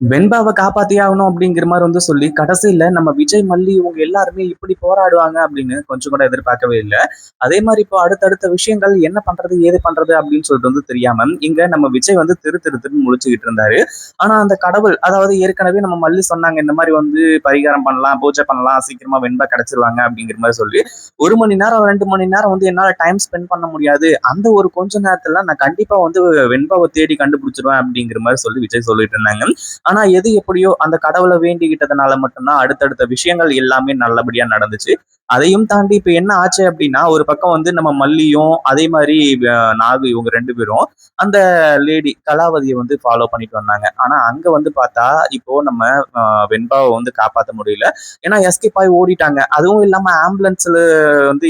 வெண்பாவ காப்பாத்தியே ஆகணும் அப்படிங்கிற மாரி சொல்லி, கடைசியில நம்ம விஜய், மல்லி இவங்க எல்லாருமே இப்படி போராடுவாங்க அப்படின்னு கொஞ்சம் கூட எதிர்பார்க்கவே இல்ல. அதே மாரி இப்போ அடுத்தடுத்த விஷயங்கள் என்ன பண்றது, ஏது பண்றது அப்படின்னு சொல்லிட்டு தெரியாம, இங்க நம்ம விஜய் திரு திரு திருன்னு முழிச்சுக்கிட்டு இருந்தாரு. ஆனா அந்த கடவுள், அதாவது ஏற்கனவே நம்ம மல்லி சொன்னாங்க, இந்த மாரி பரிகாரம் பண்ணலாம், பூஜை பண்ணலாம், சீக்கிரமா வெண்பா கிடைச்சிருவாங்க அப்படிங்கிற மாரி சொல்லி, 1 மணி நேரம், 2 மணி நேரம் என்னால டைம் ஸ்பெண்ட் பண்ண முடியாது. அந்த ஒரு கொஞ்ச நேரத்துல நான் கண்டிப்பா வெண்பாவ தேடி கண்டுபிடிச்சுருவேன் அப்படிங்கிற மாரி சொல்லி விஜய் சொல்லிட்டு இருந்தாங்க. ஆனா எது எப்படியோ அந்த கடவுளை வேண்டிக்கிட்டதுனால மட்டும்தான் அடுத்தடுத்த விஷயங்கள் எல்லாமே நல்லபடியா நடந்துச்சு. அதையும் தாண்டி இப்ப என்ன ஆச்சு அப்படின்னா, ஒரு பக்கம் நம்ம மல்லியும் அதே மாதிரி நாகு இவங்க 2 பேரும் அந்த லேடி கலாவதியை ஃபாலோ பண்ணிட்டு வந்தாங்க. ஆனா அங்க பார்த்தா இப்போ நம்ம வெண்பாவை காப்பாத்த முடியல. ஏன்னா எஸ்கேப் ஆகி ஓடிட்டாங்க. அதுவும் இல்லாம ஆம்புலன்ஸ்ல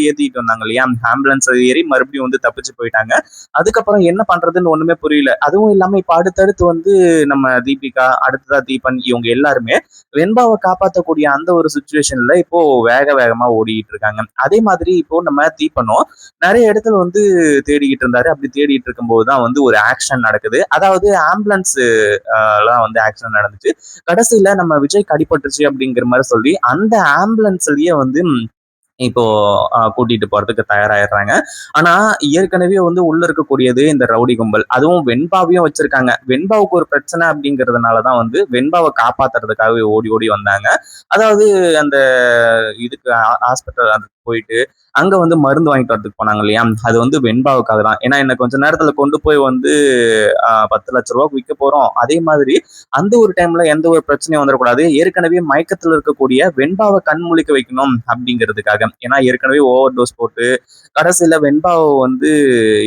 ஏத்திட்டு வந்தாங்க இல்லையா, ஆம்புலன்ஸ் ஏறி மறுபடியும் தப்பிச்சு போயிட்டாங்க. அதுக்கப்புறம் என்ன பண்றதுன்னு ஒண்ணுமே புரியல. அதுவும் இல்லாம இப்ப அடுத்தடுத்து நம்ம தீபிகா, அடுத்ததா தீபன் இவங்க எல்லாருமே வெண்பாவை காப்பாற்றக்கூடிய அந்த ஒரு சுச்சுவேஷன்ல இப்போ வேக வேகமா ஓடிட்டு இருக்காங்க. அதே மாதிரி இப்போ நம்ம தீபனும் நிறைய இடத்துல தேடிக்கிட்டு இருந்தாரு. அப்படி தேடிட்டு இருக்கும்போது தான் ஒரு ஆக்ஷன் நடக்குது. அதாவது ஆம்புலன்ஸ் எல்லாம் ஆக்ஷன் நடந்துச்சு. கடைசியில நம்ம விஜய்க்கு அடிபட்டுச்சு அப்படிங்கிற மாதிரி சொல்லி அந்த ஆம்புலன்ஸ்லயே இப்போ கூட்டிட்டு போறதுக்கு தயாராயிடுறாங்க. ஆனா ஏற்கனவே உள்ள இருக்கக்கூடியது இந்த ரவுடி கும்பல். அதுவும் வெண்பாவையும் வச்சிருக்காங்க. வெண்பாவுக்கு ஒரு பிரச்சனை அப்படிங்கிறதுனாலதான் வெண்பாவை காப்பாத்துறதுக்காகவே ஓடி ஓடி வந்தாங்க. அதாவது அந்த இதுக்கு ஹாஸ்பிட்டல் அதுக்கு போயிட்டு அங்க மருந்து வாங்கிட்டு வரதுக்கு போனாங்க இல்லையா, அது வெண்பாவுக்காக தான். ஏன்னா என்ன கொஞ்ச நேரத்துல கொண்டு போய் 10 லட்சம் ரூபாய்க்கு விற்க போறோம். அதே மாதிரி அந்த ஒரு டைம்ல எந்த ஒரு பிரச்சனையும் வந்துடக்கூடாது. ஏற்கனவே மயக்கத்துல இருக்கக்கூடிய வெண்பாவை கண் முழிக்க வைக்கணும் அப்படிங்கிறதுக்காக. ஏன்னா ஏற்கனவே ஓவர் டோஸ் போட்டு கடைசியில வெண்பாவை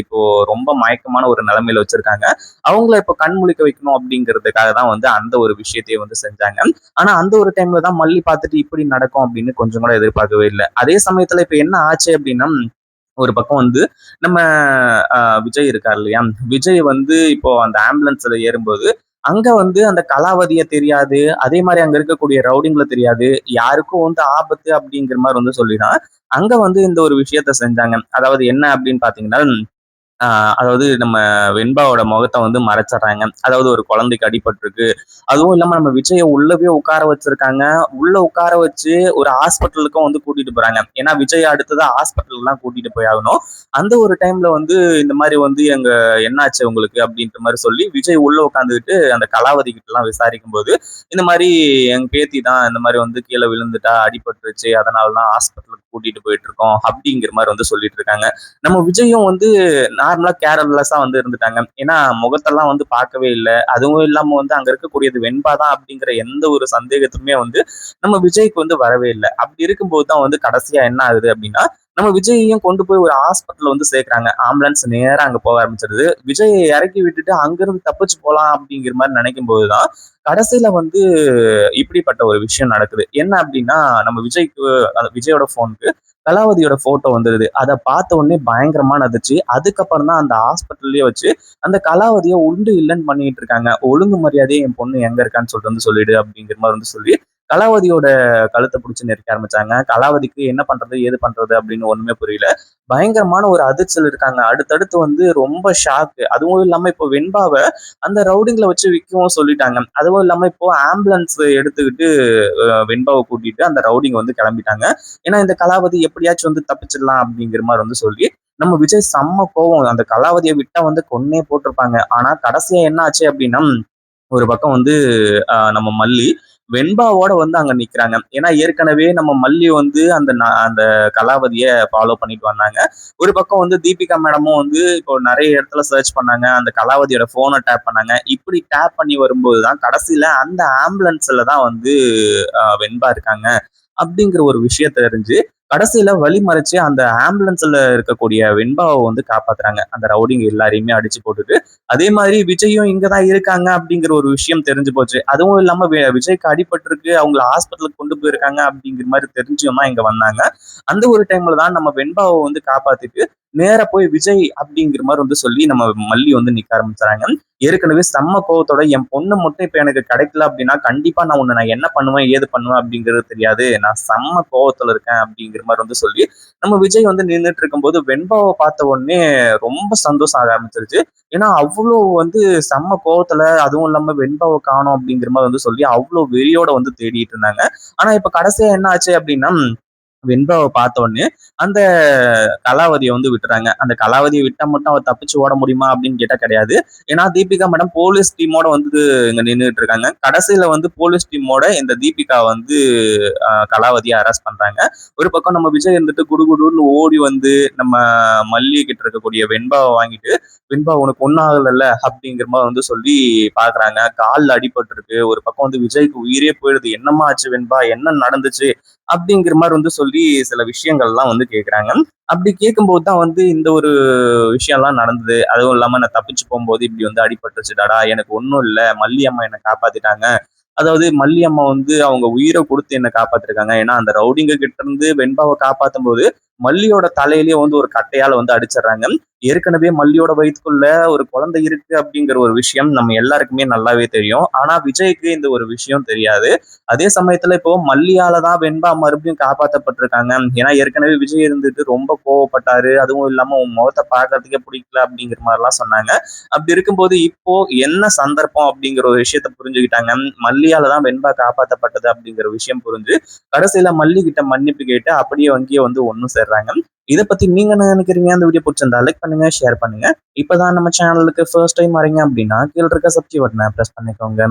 இப்போ ரொம்ப மயக்கமான ஒரு நிலைமையில வச்சிருக்காங்க. அவங்கள இப்போ கண் முழிக்க வைக்கணும் அப்படிங்கிறதுக்காக தான் அந்த ஒரு விஷயத்தையே செஞ்சாங்க. ஆனா அந்த ஒரு டைம்ல தான் மல்லி பார்த்துட்டு இப்படி நடக்கும் அப்படின்னு கொஞ்சம் கூட எதிர்பார்க்கவே இல்லை. அதே சமயத்துல இப்ப என்ன ஆச்சு அப்படின்னா, ஒரு பக்கம் நம்ம விஜய் இருக்கார் இல்லையா, விஜய் இப்போ அந்த ஆம்புலன்ஸ்ல ஏறும்போது அங்க அந்த கலாவதிய தெரியாது. அதே மாதிரி அங்க இருக்கக்கூடிய ரவுடிங்களை தெரியாது. யாருக்கும் ஆபத்து அப்படிங்கிற மாதிரி சொல்லிதான் அங்க இந்த ஒரு விஷயத்த செஞ்சாங்க. அதாவது என்ன அப்படின்னு பாத்தீங்கன்னா, அதாவது நம்ம வெண்பாவோட முகத்தை மறைச்சிடுறாங்க. அதாவது ஒரு குழந்தைக்கு அடிபட்டிருக்கு. அதுவும் இல்லாம நம்ம விஜய உள்ளவே உட்கார வச்சிருக்காங்க. உள்ள உட்கார வச்சு ஒரு ஹாஸ்பிட்டலுக்கும் கூட்டிட்டு போறாங்க. ஏன்னா விஜய் அடுத்ததா ஹாஸ்பிட்டலுக்கு தான் கூட்டிட்டு போய் ஆகணும். அந்த ஒரு டைம்ல இந்த மாதிரி எங்க என்னாச்சு உங்களுக்கு அப்படின்ற மாதிரி சொல்லி விஜய் உள்ள உட்காந்துக்கிட்டு அந்த கலாவதி கிட்ட எல்லாம் விசாரிக்கும் போது, இந்த மாதிரி எங்க பேத்தி தான் இந்த மாதிரி கீழே விழுந்துட்டா, அடிபட்டுருச்சு, அதனாலதான் ஹாஸ்பிட்டலுக்கு கூட்டிட்டு போயிட்டு இருக்கோம் அப்படிங்கிற மாதிரி சொல்லிட்டு இருக்காங்க. நம்ம விஜயும் நார்மலா கேர்லெஸ்ஸா இருந்துட்டாங்க. ஏன்னா முகத்தெல்லாம் பார்க்கவே இல்லை. அதுவும் இல்லாம அங்க இருக்கக்கூடியது வெண்பா தான் அப்படிங்கிற எந்த ஒரு சந்தேகத்துமே நம்ம விஜய்க்கு வரவே இல்லை. அப்படி இருக்கும்போது தான் கடைசியா என்ன ஆகுது அப்படின்னா, நம்ம விஜயையும் கொண்டு போய் ஒரு ஹாஸ்பிட்டல் சேர்க்கிறாங்க. ஆம்புலன்ஸ் நேரா அங்க போக ஆரம்பிச்சிருது. விஜயை இறக்கி விட்டுட்டு அங்கிருந்து தப்பிச்சு போலாம் அப்படிங்கிற மாதிரி நினைக்கும் போதுதான் கடைசியில இப்படிப்பட்ட ஒரு விஷயம் நடக்குது. என்ன அப்படின்னா, நம்ம விஜய்க்கு விஜயோட போனுக்கு கலாவதியோட போட்டோ வந்துருது. அதை பார்த்த உடனே பயங்கரமா நதிச்சு, அதுக்கப்புறம் தான் அந்த ஹாஸ்பிட்டல்லயே வச்சு அந்த கலாவதியை உண்டு இல்லைன்னு பண்ணிட்டு இருக்காங்க. ஒழுங்கு மரியாதையே என் பொண்ணு எங்க இருக்கான்னு சொல்லிட்டு சொல்லிடு அப்படிங்கிற மாதிரி சொல்லி கலாவதியோட கழுத்தை பிடிச்சு நெருக்க ஆரம்பிச்சாங்க. கலாவதிக்கு என்ன பண்றது ஏது பண்றது அப்படின்னு ஒண்ணுமே புரியல. பயங்கரமான ஒரு அதிர்ச்சியில் இருக்காங்க. அடுத்தடுத்து ரொம்ப ஷாக்கு. அதுவும் இல்லாம இப்போ வெண்பாவ அந்த ரவுடிங்களை வச்சு விற்கவும் சொல்லிட்டாங்க. அதுவும் இல்லாம இப்போ ஆம்புலன்ஸ் எடுத்துக்கிட்டு வெண்பாவை கூட்டிட்டு அந்த ரவுடிங்க கிளம்பிட்டாங்க. ஏன்னா இந்த கலாவதி எப்படியாச்சும் தப்பிச்சிடலாம் அப்படிங்கிற மாதிரி சொல்லி நம்ம விஜய் செம்ம கோவம். அந்த கலாவதியை விட்டா கொன்னே போட்டிருப்பாங்க. ஆனா கடைசியா என்ன ஆச்சு அப்படின்னா, ஒரு பக்கம் நம்ம மல்லி வெண்பாவோட அங்க நிக்கிறாங்க. ஏன்னா ஏற்கனவே நம்ம மல்லி அந்த அந்த கலாவதிய ஃபாலோ பண்ணிட்டு வந்தாங்க. ஒரு பக்கம் தீபிகா மேடமும் இப்போ நிறைய இடத்துல சர்ச் பண்ணாங்க. அந்த கலாவதியோட போனை டேப் பண்ணாங்க. இப்படி டேப் பண்ணி வரும்போதுதான் கடைசியில அந்த ஆம்புலன்ஸ்ல தான் வெண்பா இருக்காங்க அப்படிங்கிற ஒரு விஷயத்த தெரிஞ்சு கடைசியில வழி மறைச்சு அந்த ஆம்புலன்ஸ்ல இருக்கக்கூடிய வெண்பாவை காப்பாத்துறாங்க. அந்த ரவுடிங்க எல்லாரையுமே அடிச்சு போட்டுட்டு. அதே மாதிரி விஜயும் இங்கதான் இருக்காங்க அப்படிங்கிற ஒரு விஷயம் தெரிஞ்சு போச்சு. அதுவும் இல்லாம விஜய்க்கு அடிபட்டிருக்கு, அவங்களை ஹாஸ்பிட்டலுக்கு கொண்டு போயிருக்காங்க அப்படிங்கிற மாதிரி தெரிஞ்சும் தான் இங்க வந்தாங்க. அந்த ஒரு டைம்ல தான் நம்ம வெண்பாவை காப்பாத்திட்டு நேரா போய் விஜய் அப்படிங்கிற மாதிரி வந்து சொல்லி நம்ம மல்லி வந்து நிக்க ஆரம்பிச்சுறாங்க. ஏற்கனவே செம்ம கோவத்தோட என் பொண்ணு மட்டும் இப்ப எனக்கு கிடைக்கல அப்படின்னா கண்டிப்பா நான் என்ன பண்ணுவேன் ஏது பண்ணுவேன் அப்படிங்கிறது தெரியாது, நான் செம்ம கோவத்துல இருக்கேன் அப்படிங்கிற மாதிரி வந்து சொல்லி நம்ம விஜய் வந்து நின்றுட்டு இருக்கும்போது வெண்பாவை பார்த்த உடனே ரொம்ப சந்தோஷம் ஆக ஆரம்பிச்சிருச்சு. ஏன்னா அவ்வளோ வந்து செம்ம கோவத்துல, அதுவும் இல்லாம வெண்பாவை காணோம் அப்படிங்கிற மாதிரி வந்து சொல்லி அவ்வளோ வெறியோட வந்து தேடிட்டு இருந்தாங்க. ஆனா இப்ப கடைசியா என்ன ஆச்சு அப்படின்னா, வெண்பாவை பார்த்த உடனே அந்த கலாவதியை வந்து விட்டுறாங்க. அந்த கலாவதியை விட்டா மட்டும் அவ தப்பிச்சு ஓட முடியுமா அப்படின்னு கேட்டா கிடையாது. ஏன்னா தீபிகா மேடம் போலீஸ் டீமோட வந்து இங்க நின்றுட்டு இருக்காங்க. கடைசியில வந்து போலீஸ் டீமோட இந்த தீபிகா வந்து கலாவதியை அரெஸ்ட் பண்றாங்க. ஒரு பக்கம் நம்ம விஜய் இருந்துட்டு குடுகுடுன்னு ஓடி வந்து நம்ம மல்லி கிட்ட இருக்கக்கூடிய வெண்பாவை வாங்கிட்டு, வெண்பா உனக்கு ஒன்னும் ஆகலைல்ல அப்படிங்கிற மாதிரி வந்து சொல்லி பாக்குறாங்க. காலில் அடிபட்டு இருக்கு. ஒரு பக்கம் வந்து விஜய்க்கு உயிரே போயிடுது. என்னம்மா ஆச்சு வெண்பா, என்ன நடந்துச்சு அப்படிங்கிற மாதிரி வந்து சொல்லி சில விஷயங்கள்லாம் வந்து கேட்குறாங்க. அப்படி கேட்கும்போது தான் வந்து இந்த ஒரு விஷயம்லாம் நடந்தது. அதுவும் இல்லாம நான் தப்பிச்சு போகும்போது இப்படி வந்து அடிபட்டுருச்சுடாடா, எனக்கு ஒன்றும் இல்லை, மல்லி அம்மா என்னை காப்பாத்திட்டாங்க. அதாவது மல்லி அம்மா வந்து அவங்க உயிரை கொடுத்து என்ன காப்பாத்திருக்காங்க. ஏன்னா அந்த ரவுடிங்க கிட்ட இருந்து வெண்பாவை காப்பாத்தும் போது மல்லியோட தலையிலேயே வந்து ஒரு கட்டையால வந்து அடிச்சிடுறாங்க. ஏற்கனவே மல்லியோட வயித்துக்குள்ள ஒரு குழந்தை இருக்கு அப்படிங்கிற ஒரு விஷயம் நம்ம எல்லாருக்குமே நல்லாவே தெரியும். ஆனா விஜய்க்கு இந்த ஒரு விஷயம் தெரியாது. அதே சமயத்துல இப்போ மல்லியால தான் வெண்பா மறுபடியும் காப்பாற்றப்பட்டிருக்காங்க. ஏன்னா ஏற்கனவே விஜய் இருந்துட்டு ரொம்ப கோவப்பட்டாரு. அதுவும் இல்லாம உன் முகத்தை பார்க்கறதுக்கே பிடிக்கல அப்படிங்கிற மாதிரிலாம் சொன்னாங்க. அப்படி இருக்கும்போது இப்போ என்ன சந்தர்ப்பம் அப்படிங்கிற ஒரு விஷயத்த புரிஞ்சுக்கிட்டாங்க. மல்லியால தான் வெண்பா காப்பாற்றப்பட்டது அப்படிங்கிற விஷயம் புரிஞ்சு கடைசியில மல்லி கிட்ட மன்னிப்பு கேட்டு அப்படியே அங்கேயே வந்து ஒன்னும் சேர்றாங்க. இதை பத்தி நீங்க என்ன நினைக்கிறீங்க? அந்த வீடியோ பிடிச்சிருந்தா லைக் பண்ணுங்க, ஷேர் பண்ணுங்க. இப்பதான் நம்ம சேனலுக்கு ஃபர்ஸ்ட் டைம் வரீங்க அப்படின்னா கீழ இருக்க சப்ஸ்கிரைப் பட்டனை பிரஸ் பண்ணிக்கோங்க.